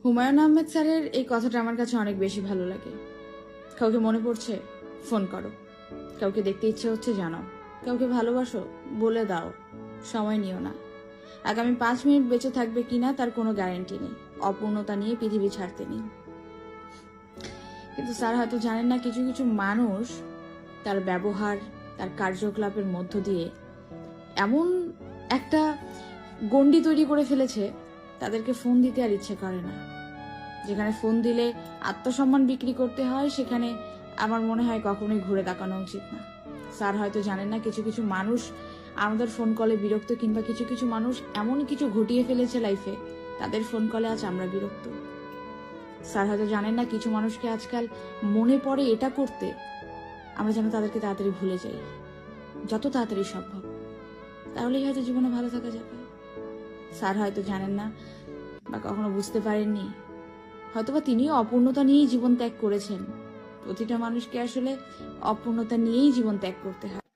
হুমায়ুন আহমেদ স্যারের এই কথাটা আমার কাছে অনেক বেশি ভালো লাগে। কাউকে মনে পড়ছে, ফোন করো। কাউকে দেখতে ইচ্ছে হচ্ছে, জানাও। কাউকে ভালোবাসো, বলে দাও। সময় নিও না। আগামী 5 মিনিট বেঁচে থাকবে কিনা তার কোনো গ্যারান্টি নেই। অপূর্ণতা নিয়ে পৃথিবী ছাড়তে নেই। কিন্তু স্যার হয়তো জানেন না, কিছু কিছু মানুষ তার ব্যবহার, তার কার্যকলাপের মধ্য দিয়ে এমন একটা গণ্ডি তৈরি করে ফেলেছে, তাদেরকে ফোন দিতে আর ইচ্ছে করে না। যেখানে ফোন দিলে আত্মসম্মান বিক্রি করতে হয়, সেখানে আমার মনে হয় কখনোই ঘুরে তাকানো উচিত না। স্যার হয়তো জানেন না, কিছু কিছু মানুষ আমাদের ফোন কলে বিরক্ত, কিংবা কিছু কিছু মানুষ এমন কিছু ঘটিয়ে ফেলেছে লাইফে, তাদের ফোন কলে আজ আমরা বিরক্ত। স্যার হয়তো জানেন না, কিছু মানুষকে আজকাল মনে পড়ে এটা করতে, আমরা যেন তাদেরকে তাড়াতাড়ি ভুলে যাই, যত তাড়াতাড়ি সম্ভব। তাহলেই হয়তো জীবনে ভালো থাকা যাবে। স্যার হয়তো জানেন না, বা কখনো বুঝতে পারেননি, হয়তোবা তিনিও অপূর্ণতা নিয়েই জীবন ত্যাগ করেছেন। প্রতিটা মানুষকে আসলে অপূর্ণতা নিয়েই জীবন ত্যাগ করতে হয়।